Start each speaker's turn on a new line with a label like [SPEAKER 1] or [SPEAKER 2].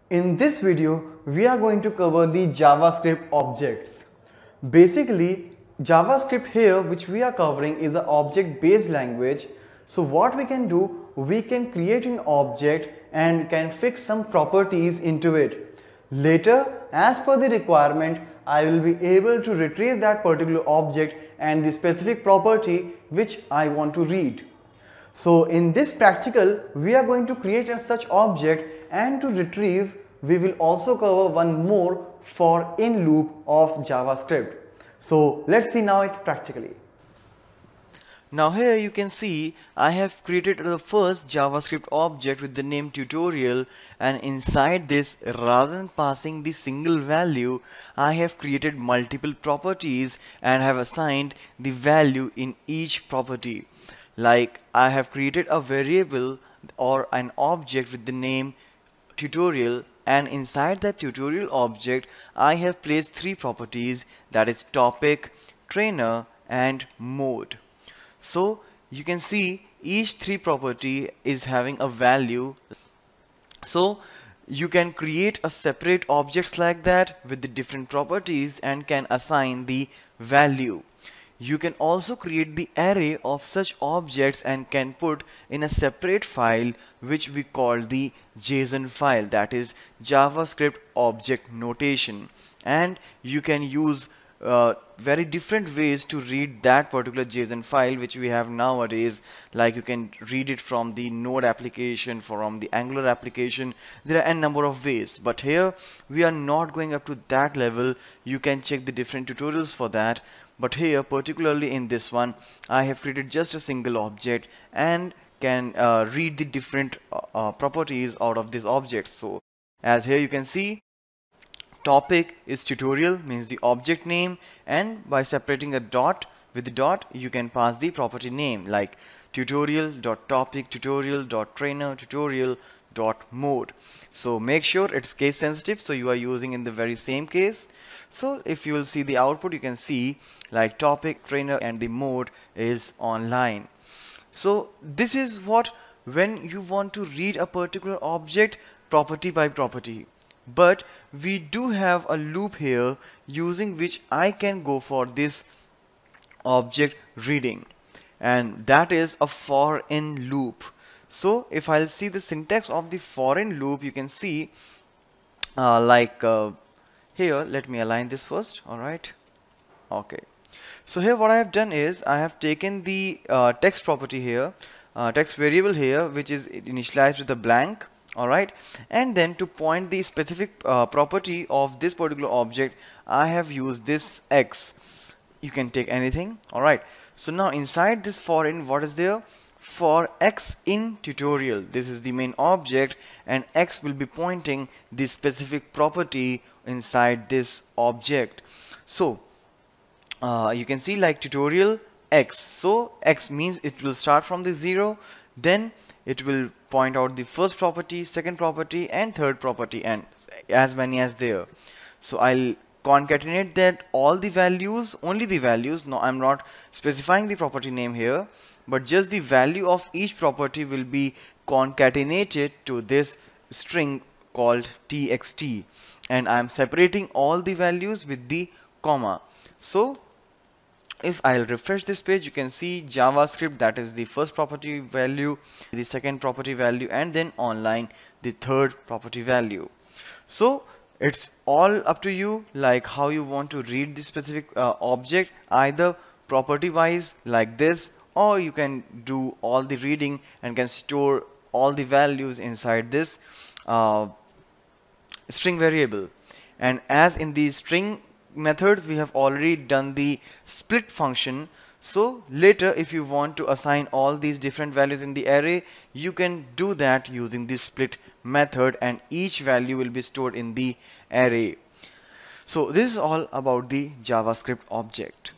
[SPEAKER 1] In this video, we are going to cover the JavaScript objects. Basically, JavaScript here which we are covering is an object-based language. So what we can do, we can create an object and can fix some properties into it. Later, as per the requirement, I will be able to retrieve that particular object and the specific property which I want to read. So in this practical, we are going to create a such object, and to retrieve we will also cover one more for in loop of JavaScript. So let's see now it practically.
[SPEAKER 2] Now here you can see I have created the first JavaScript object with the name tutorial, and inside this, rather than passing the single value, I have created multiple properties and have assigned the value in each property. Like I have created a variable or an object with the name tutorial, and inside that tutorial object I have placed three properties, that is topic, trainer and mode. So you can see each three property is having a value. So you can create a separate objects like that with the different properties and can assign the value. You can also create the array of such objects and can put in a separate file which we call the JSON file, that is JavaScript object notation, and you can use very different ways to read that particular JSON file which we have nowadays. Like you can read it from the Node application, from the Angular application. There are a number of ways, but here we are not going up to that level. You can check the different tutorials for that. But here, particularly in this one, I have created just a single object and can read the different properties out of this object. So as here you can see, topic is tutorial, means the object name, and by separating a dot with the dot you can pass the property name like tutorial.topic, tutorial.trainer, tutorial.mode. So make sure it's case sensitive, so you are using in the very same case. So if you will see the output, you can see like topic, trainer and the mode is online. So this is what when you want to read a particular object property by property. But we do have a loop here using which I can go for this object reading, and that is a for in loop. So if I'll see the syntax of the for in loop, you can see here, let me align this first. Alright, okay. So here what I have done is I have taken the text property here, text variable here, which is initialized with a blank. Alright, and then to point the specific property of this particular object, I have used this x. You can take anything. Alright, so now inside this for in, what is there? For x in tutorial, this is the main object, and x will be pointing the specific property inside this object. So you can see like tutorial x, so x means it will start from the 0, then it will point out the first property, second property and third property, and as many as there. So I'll concatenate that all the values, only the values. No, I'm not specifying the property name here, but just the value of each property will be concatenated to this string called txt, and I'm separating all the values with the comma. So if I'll refresh this page, you can see JavaScript, that is the first property value, the second property value, and then online the third property value. So it's all up to you, like how you want to read this specific object, either property wise like this, or you can do all the reading and can store all the values inside this string variable. And as in the string methods, we have already done the split function. So later if you want to assign all these different values in the array, you can do that using this split method, and each value will be stored in the array. So this is all about the JavaScript object.